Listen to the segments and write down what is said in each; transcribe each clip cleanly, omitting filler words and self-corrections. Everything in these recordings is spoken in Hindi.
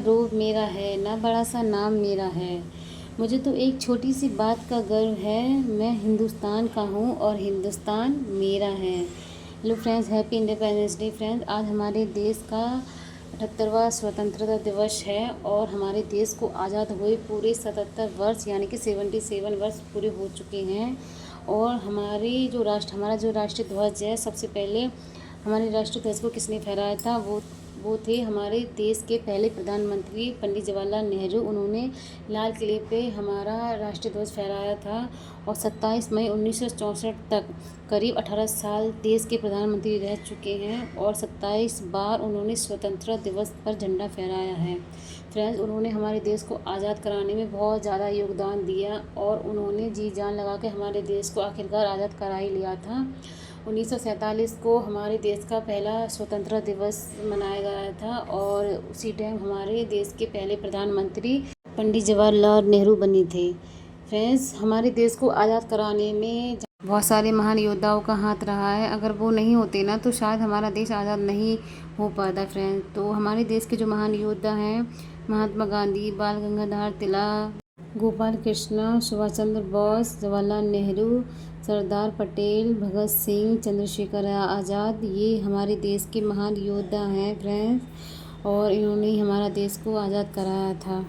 रूप मेरा है, ना बड़ा सा नाम मेरा है। मुझे तो एक छोटी सी बात का गर्व है, मैं हिंदुस्तान का हूँ और हिंदुस्तान मेरा है। Hello friends, happy independence day friends. आज हमारे देश का 78वां स्वतंत्रता दिवस है और हमारे देश को आज़ाद हुए पूरे 77 वर्ष यानी कि 77 वर्ष पूरे हो चुके हैं। और हमारा जो राष्ट्रीय ध्वज है, सबसे पहले हमारे राष्ट्रीय ध्वज को किसने फहराया था? वो थे हमारे देश के पहले प्रधानमंत्री पंडित जवाहरलाल नेहरू। उन्होंने लाल किले पे हमारा राष्ट्रीय ध्वज फहराया था और 27 मई 1964 तक करीब 18 साल देश के प्रधानमंत्री रह चुके हैं और 27 बार उन्होंने स्वतंत्रता दिवस पर झंडा फहराया है। फ्रेंड्स, उन्होंने हमारे देश को आज़ाद कराने में बहुत ज़्यादा योगदान दिया और उन्होंने जी जान लगा के हमारे देश को आखिरकार आज़ाद करा ही लिया था। 1947 को हमारे देश का पहला स्वतंत्रता दिवस मनाया गया था और उसी टाइम हमारे देश के पहले प्रधानमंत्री पंडित जवाहरलाल नेहरू बने थे। फ्रेंड्स, हमारे देश को आज़ाद कराने में बहुत सारे महान योद्धाओं का हाथ रहा है। अगर वो नहीं होते ना तो शायद हमारा देश आज़ाद नहीं हो पाता। फ्रेंड्स, तो हमारे देश के जो महान योद्धा हैं, महात्मा गांधी, बाल गंगाधर तिलक, गोपाल कृष्ण, सुभाष चंद्र बोस, जवाहरलाल नेहरू, सरदार पटेल, भगत सिंह, चंद्रशेखर आज़ाद, ये हमारे देश के महान योद्धा हैं फ्रेंड्स, और इन्होंने ही हमारा देश को आज़ाद कराया था।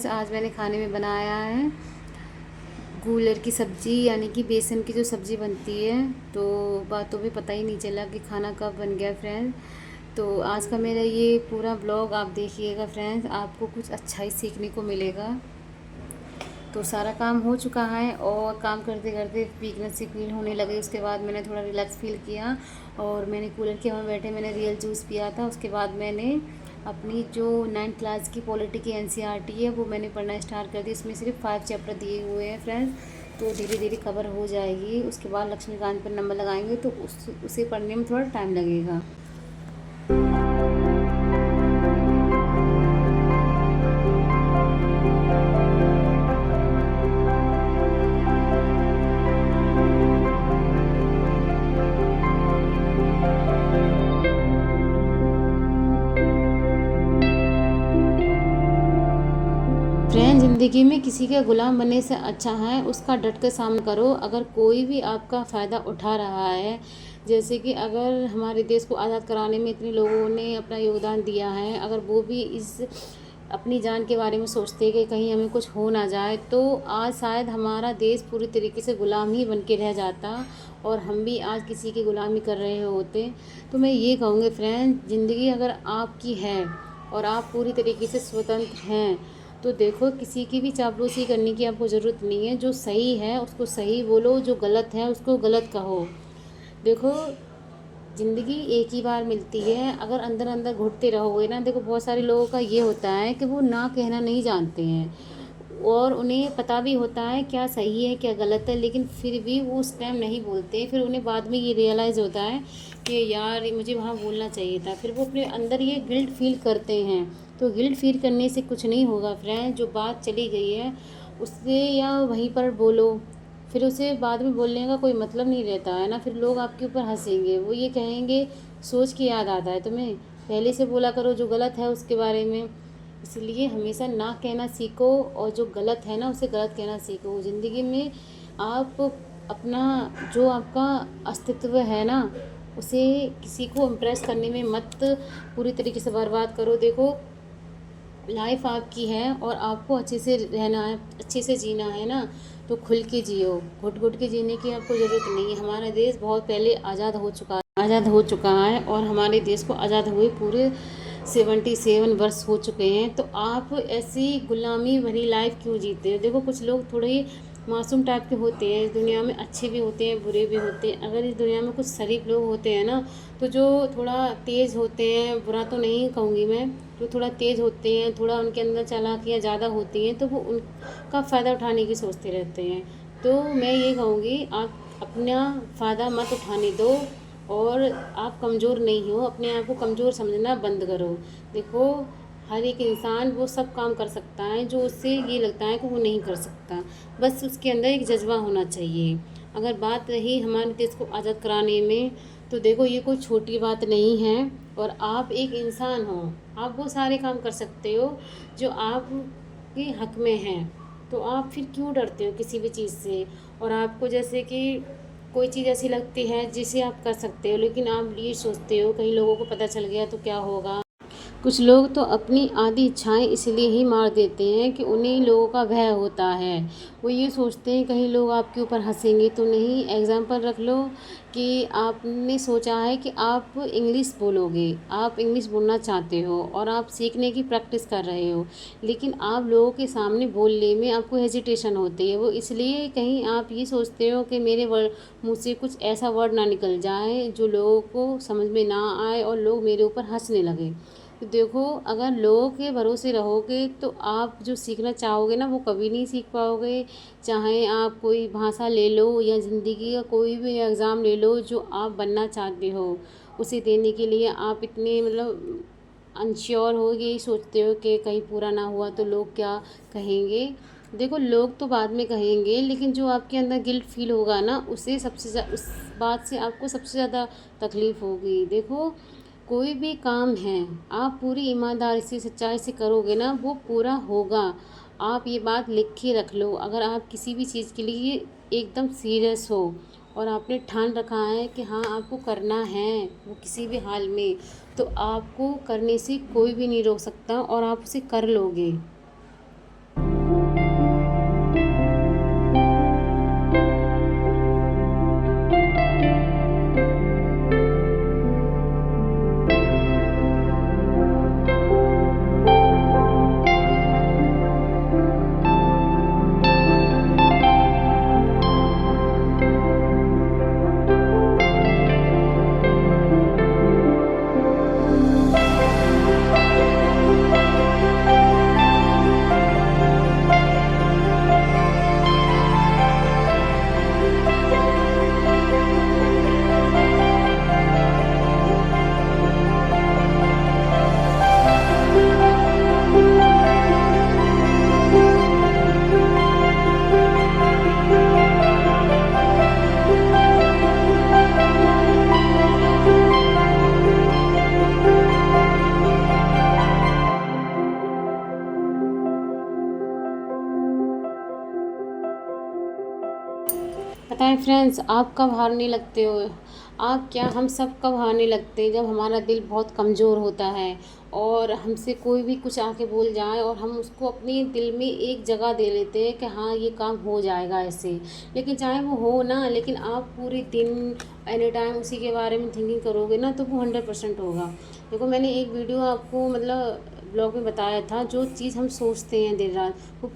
आज मैंने खाने में बनाया है गूलर की सब्ज़ी, यानी कि बेसन की जो सब्ज़ी बनती है। तो बातों में पता ही नहीं चला कि खाना कब बन गया फ्रेंड्स। तो आज का मेरा ये पूरा ब्लॉग आप देखिएगा फ्रेंड्स, आपको कुछ अच्छा ही सीखने को मिलेगा। तो सारा काम हो चुका है और काम करते करते वीकनेस सी फील होने लगी। उसके बाद मैंने थोड़ा रिलैक्स फील किया और मैंने कूलर के हवा में बैठे मैंने रियल जूस पिया था। उसके बाद मैंने अपनी जो 9th क्लास की पॉलिटी की NCERT है वो मैंने पढ़ना स्टार्ट कर दी। इसमें सिर्फ 5 चैप्टर दिए हुए हैं फ्रेंड्स, तो धीरे धीरे कवर हो जाएगी। उसके बाद लक्ष्मीकांत पर नंबर लगाएंगे तो उसे पढ़ने में थोड़ा टाइम लगेगा। फ्रेंड, ज़िंदगी में किसी के गुलाम बनने से अच्छा है उसका डट कर सामना करो। अगर कोई भी आपका फ़ायदा उठा रहा है, जैसे कि अगर हमारे देश को आज़ाद कराने में इतने लोगों ने अपना योगदान दिया है, अगर वो भी इस अपनी जान के बारे में सोचते कि कहीं हमें कुछ हो ना जाए, तो आज शायद हमारा देश पूरी तरीके से गुलाम ही बन के रह जाता और हम भी आज किसी की गुलामी कर रहे होते। तो मैं ये कहूँगी फ्रेंड, ज़िंदगी अगर आपकी है और आप पूरी तरीके से स्वतंत्र हैं तो देखो, किसी की भी चापलूसी करने की आपको ज़रूरत नहीं है। जो सही है उसको सही बोलो, जो गलत है उसको गलत कहो। देखो, ज़िंदगी एक ही बार मिलती है। अगर अंदर अंदर घुटते रहोगे ना, देखो बहुत सारे लोगों का ये होता है कि वो ना कहना नहीं जानते हैं और उन्हें पता भी होता है क्या सही है क्या गलत है, लेकिन फिर भी वो उस टाइम नहीं बोलते। फिर उन्हें बाद में ये रियलाइज़ होता है कि यार मुझे वहाँ बोलना चाहिए था। फिर वो अपने अंदर ये गिल्ट फील करते हैं। तो गिल्ट फील करने से कुछ नहीं होगा फ्रेंड। जो बात चली गई है उससे या वहीं पर बोलो, फिर उसे बाद में बोलने का कोई मतलब नहीं रहता है ना। फिर लोग आपके ऊपर हंसेंगे, वो ये कहेंगे सोच के याद आता है तुम्हें, पहले से बोला करो जो गलत है उसके बारे में। इसलिए हमेशा ना कहना सीखो और जो गलत है ना उसे गलत कहना सीखो। ज़िंदगी में आप अपना जो आपका अस्तित्व है ना उसे किसी को इम्प्रेस करने में मत पूरी तरीके से बर्बाद करो। देखो, लाइफ आपकी है और आपको अच्छे से रहना है, अच्छे से जीना है ना, तो खुल के जियो। घुट घुट के जीने की आपको ज़रूरत नहीं है। हमारा देश बहुत पहले आज़ाद हो चुका है और हमारे देश को आज़ाद हुए पूरे 77 वर्ष हो चुके हैं। तो आप ऐसी गुलामी भरी लाइफ क्यों जीते हो? देखो, कुछ लोग थोड़े मासूम टाइप के होते हैं। इस दुनिया में अच्छे भी होते हैं, बुरे भी होते हैं। अगर इस दुनिया में कुछ शरीफ लोग होते हैं ना, तो जो थोड़ा तेज़ होते हैं, बुरा तो नहीं कहूँगी मैं, जो थोड़ा तेज़ होते हैं, थोड़ा उनके अंदर चालाकियाँ ज़्यादा होती हैं, तो वो उनका फ़ायदा उठाने की सोचते रहते हैं। तो मैं ये कहूँगी आप अपना फ़ायदा मत उठाने दो और आप कमज़ोर नहीं हो, अपने आप को कमज़ोर समझना बंद करो। देखो, हर एक इंसान वो सब काम कर सकता है जो उससे ये लगता है कि वो नहीं कर सकता, बस उसके अंदर एक जज्बा होना चाहिए। अगर बात रही हमारे देश को आज़ाद कराने में, तो देखो ये कोई छोटी बात नहीं है और आप एक इंसान हो, आप वो सारे काम कर सकते हो जो आपके हक में हैं। तो आप फिर क्यों डरते हो किसी भी चीज़ से? और आपको जैसे कि कोई चीज़ ऐसी लगती है जिसे आप कर सकते हो, लेकिन आप ये सोचते हो कहीं लोगों को पता चल गया तो क्या होगा। कुछ लोग तो अपनी आधी इच्छाएं इसलिए ही मार देते हैं कि उन्हें लोगों का भय होता है। वो ये सोचते हैं कहीं लोग आपके ऊपर हंसेंगे तो नहीं। एग्जाम्पल रख लो कि आपने सोचा है कि आप इंग्लिश बोलोगे, आप इंग्लिश बोलना चाहते हो और आप सीखने की प्रैक्टिस कर रहे हो, लेकिन आप लोगों के सामने बोलने में आपको हेजिटेशन होती है। वो इसलिए कहीं आप ये सोचते हो कि मेरे वर्ड मुँह से कुछ ऐसा वर्ड ना निकल जाए जो लोगों को समझ में ना आए और लोग मेरे ऊपर हंसने लगे। तो देखो, अगर लोगों के भरोसे रहोगे तो आप जो सीखना चाहोगे ना वो कभी नहीं सीख पाओगे। चाहे आप कोई भाषा ले लो या ज़िंदगी का कोई भी एग्ज़ाम ले लो, जो आप बनना चाहते हो उसे देने के लिए आप इतने मतलब अनश्योर हो, यही सोचते हो कि कहीं पूरा ना हुआ तो लोग क्या कहेंगे। देखो, लोग तो बाद में कहेंगे, लेकिन जो आपके अंदर गिल्ट फील होगा ना उसे उस बात से आपको सबसे ज़्यादा तकलीफ़ होगी। देखो, कोई भी काम है आप पूरी ईमानदारी से सच्चाई से करोगे ना वो पूरा होगा। आप ये बात लिख के रख लो, अगर आप किसी भी चीज़ के लिए एकदम सीरियस हो और आपने ठान रखा है कि हाँ आपको करना है वो किसी भी हाल में, तो आपको करने से कोई भी नहीं रोक सकता और आप उसे कर लोगे। पता है फ्रेंड्स, आप कब हारने लगते हो? आप क्या, हम सब कब हारने लगते हैं जब हमारा दिल बहुत कमज़ोर होता है और हमसे कोई भी कुछ आके बोल जाए और हम उसको अपने दिल में एक जगह दे लेते हैं कि हाँ ये काम हो जाएगा ऐसे। लेकिन चाहे वो हो ना, लेकिन आप पूरे दिन एनी टाइम उसी के बारे में थिंकिंग करोगे ना तो वो 100% होगा। देखो, मैंने एक वीडियो आपको मतलब ब्लॉग में बताया था, जो चीज़ हम सोचते हैं दिन रात वो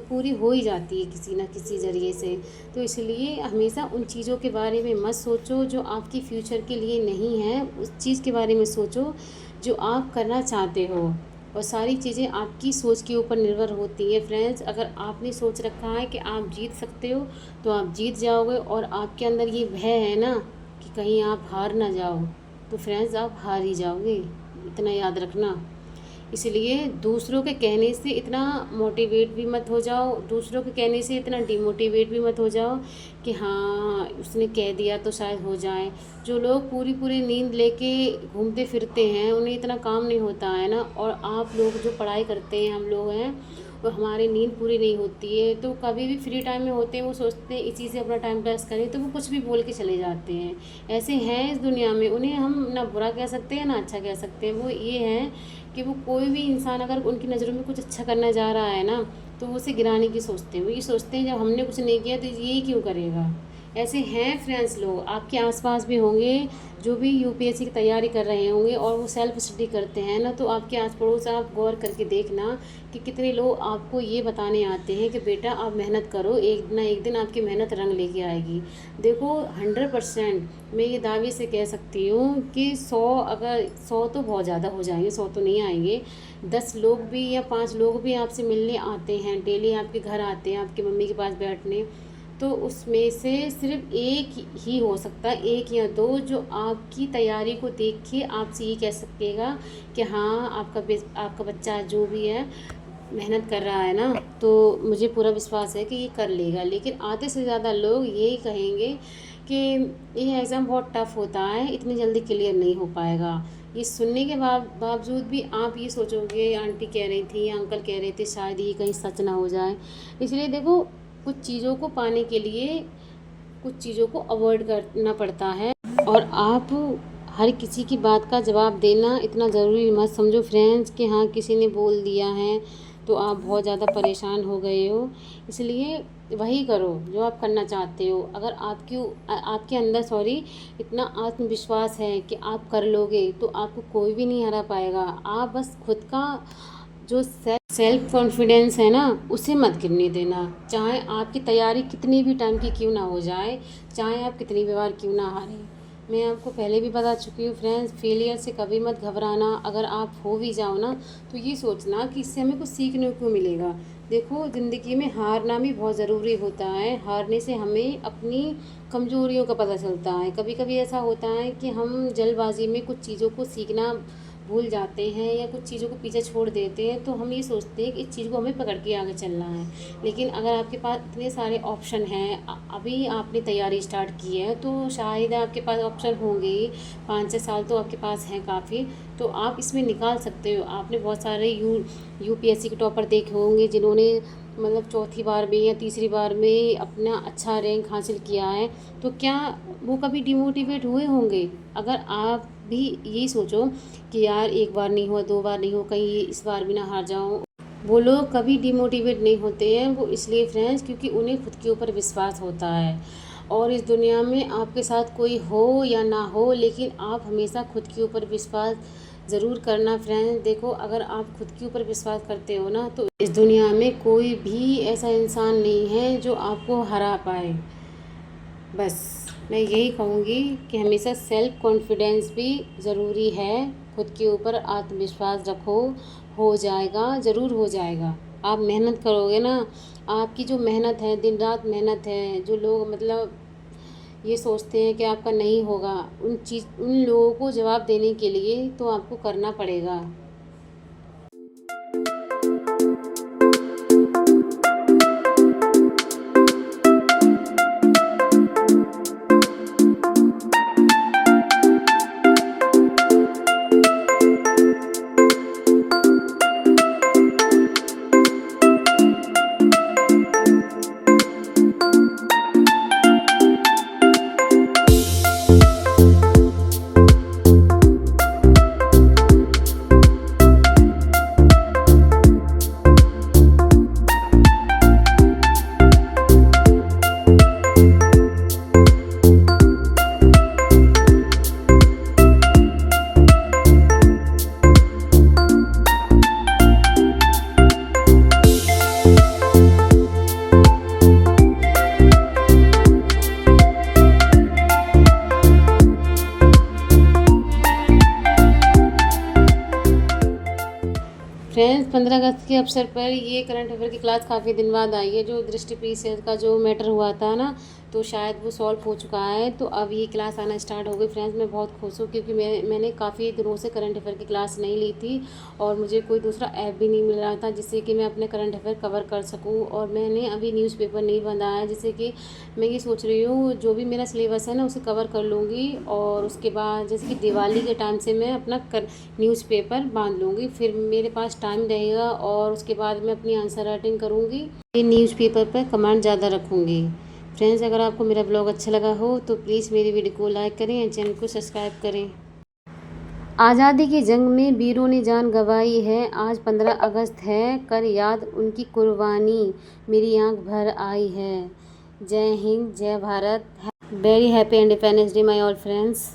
पूरी हो ही जाती है किसी ना किसी ज़रिए से। तो इसलिए हमेशा उन चीज़ों के बारे में मत सोचो जो आपकी फ्यूचर के लिए नहीं है, उस चीज़ के बारे में सोचो जो आप करना चाहते हो। और सारी चीज़ें आपकी सोच के ऊपर निर्भर होती है फ्रेंड्स। अगर आपने सोच रखा है कि आप जीत सकते हो तो आप जीत जाओगे, और आपके अंदर ये भय है ना कि कहीं आप हार ना जाओ, तो फ्रेंड्स आप हार ही जाओगे, इतना याद रखना। इसलिए दूसरों के कहने से इतना मोटिवेट भी मत हो जाओ, दूसरों के कहने से इतना डिमोटिवेट भी मत हो जाओ कि हाँ उसने कह दिया तो शायद हो जाए। जो लोग पूरी पूरी नींद लेके घूमते फिरते हैं उन्हें इतना काम नहीं होता है ना, और आप लोग जो पढ़ाई करते हैं, हम लोग हैं, और हमारी नींद पूरी नहीं होती है तो कभी भी फ्री टाइम में होते हैं वो सोचते हैं इसी से अपना टाइम पास करें, तो वो कुछ भी बोल के चले जाते हैं। ऐसे हैं इस दुनिया में, उन्हें हम ना बुरा कह सकते हैं ना अच्छा कह सकते हैं। वो ये हैं कि वो कोई भी इंसान अगर उनकी नज़रों में कुछ अच्छा करना जा रहा है ना तो वो उसे गिराने की सोचते हैं। वो ये सोचते हैं जब हमने कुछ नहीं किया तो ये क्यों करेगा। ऐसे हैं फ्रेंड्स, लोग आपके आसपास भी होंगे जो भी यूपीएससी की तैयारी कर रहे होंगे और वो सेल्फ स्टडी करते हैं ना, तो आपके आस पड़ोस आप गौर करके देखना कि कितने लोग आपको ये बताने आते हैं कि बेटा आप मेहनत करो, एक ना एक दिन आपकी मेहनत रंग लेके आएगी। देखो 100% मैं ये दावे से कह सकती हूँ कि 100, अगर 100 तो बहुत ज़्यादा हो जाएंगे, 100 तो नहीं आएंगे, 10 लोग भी या 5 लोग भी आपसे मिलने आते हैं, डेली आपके घर आते हैं आपकी मम्मी के पास बैठने, तो उसमें से सिर्फ एक ही हो सकता है, एक या दो, जो आपकी तैयारी को देख के आपसे ये कह सकेगा कि हाँ आपका बच्चा जो भी है मेहनत कर रहा है ना, तो मुझे पूरा विश्वास है कि ये कर लेगा। लेकिन आधे से ज़्यादा लोग यही कहेंगे कि ये एग्ज़ाम बहुत टफ़ होता है, इतनी जल्दी क्लियर नहीं हो पाएगा। ये सुनने के बावजूद भी आप ये सोचोगे आंटी कह रही थी या अंकल कह रहे थे, शायद ये कहीं सच ना हो जाए। इसलिए देखो, कुछ चीज़ों को पाने के लिए कुछ चीज़ों को अवॉइड करना पड़ता है, और आप हर किसी की बात का जवाब देना इतना ज़रूरी मत समझो फ्रेंड्स कि हाँ किसी ने बोल दिया है तो आप बहुत ज़्यादा परेशान हो गए हो। इसलिए वही करो जो आप करना चाहते हो। अगर आपके अंदर इतना आत्मविश्वास है कि आप कर लोगे, तो आपको कोई भी नहीं हरा पाएगा। आप बस खुद का जो सेल्फ कॉन्फिडेंस है ना, उसे मत गिरने देना। चाहे आपकी तैयारी कितनी भी टाइम की क्यों ना हो जाए, चाहे आप कितनी भी बार क्यों ना हारें। मैं आपको पहले भी बता चुकी हूँ फ्रेंड्स, फेलियर से कभी मत घबराना। अगर आप हो भी जाओ ना, तो ये सोचना कि इससे हमें कुछ सीखने को मिलेगा। देखो, ज़िंदगी में हारना भी बहुत ज़रूरी होता है। हारने से हमें अपनी कमज़ोरियों का पता चलता है। कभी कभी ऐसा होता है कि हम जल्दबाजी में कुछ चीज़ों को सीखना भूल जाते हैं या कुछ चीज़ों को पीछे छोड़ देते हैं, तो हम ये सोचते हैं कि इस चीज़ को हमें पकड़ के आगे चलना है। लेकिन अगर आपके पास इतने सारे ऑप्शन हैं, अभी आपने तैयारी स्टार्ट की है, तो शायद आपके पास ऑप्शन होंगे ही, 5 6 साल तो आपके पास हैं काफ़ी, तो आप इसमें निकाल सकते हो। आपने बहुत सारे यूपीएससी के टॉपर देखे होंगे जिन्होंने मतलब चौथी बार में या तीसरी बार में अपना अच्छा रैंक हासिल किया है, तो क्या वो कभी डिमोटिवेट हुए होंगे? अगर आप भी यही सोचो कि यार एक बार नहीं हुआ, 2 बार नहीं हुआ, कहीं इस बार भी ना हार जाऊँ, वो लोग कभी डिमोटिवेट नहीं होते हैं। वो इसलिए फ्रेंड्स क्योंकि उन्हें खुद के ऊपर विश्वास होता है। और इस दुनिया में आपके साथ कोई हो या ना हो, लेकिन आप हमेशा खुद के ऊपर विश्वास ज़रूर करना फ्रेंड्स। देखो, अगर आप खुद के ऊपर विश्वास करते हो ना, तो इस दुनिया में कोई भी ऐसा इंसान नहीं है जो आपको हरा पाए। बस मैं यही कहूँगी कि हमेशा सेल्फ कॉन्फिडेंस भी ज़रूरी है। खुद के ऊपर आत्मविश्वास रखो, हो जाएगा, ज़रूर हो जाएगा। आप मेहनत करोगे ना, आपकी जो मेहनत है, दिन रात मेहनत है, जो लोग मतलब ये सोचते हैं कि आपका नहीं होगा, उन लोगों को जवाब देने के लिए तो आपको करना पड़ेगा। फ्रेंड्स, 15 अगस्त के अवसर पर ये करंट अफेयर की क्लास काफ़ी दिन बाद आई है। जो दृष्टि पीछे का जो मैटर हुआ था ना, तो शायद वो सॉल्व हो चुका है। तो अब ये क्लास आना स्टार्ट हो गई फ्रेंड्स। मैं बहुत खुश हूँ क्योंकि मैंने काफ़ी दिनों से करंट अफेयर की क्लास नहीं ली थी, और मुझे कोई दूसरा ऐप भी नहीं मिल रहा था जिससे कि मैं अपने करंट अफेयर कवर कर सकूँ। और मैंने अभी न्यूज़पेपर नहीं बनाया है, जिससे कि मैं ये सोच रही हूँ जो भी मेरा सिलेबस है ना, उसे कवर कर लूँगी। और उसके बाद जैसे कि दिवाली के टाइम से मैं अपना न्यूज़पेपर बांध लूँगी, फिर मेरे पास टाइम रहेगा। और उसके बाद मैं अपनी आंसर राइटिंग करूँगी, ये न्यूज़पेपर पर कमांड ज़्यादा रखूँगी। फ्रेंड्स, अगर आपको मेरा ब्लॉग अच्छा लगा हो तो प्लीज़ मेरी वीडियो को लाइक करें और चैनल को सब्सक्राइब करें। आज़ादी की जंग में वीरों ने जान गंवाई है, आज 15 अगस्त है, कर याद उनकी कुर्बानी, मेरी आंख भर आई है। जय हिंद, जय Bharat. Very happy independence day my all friends.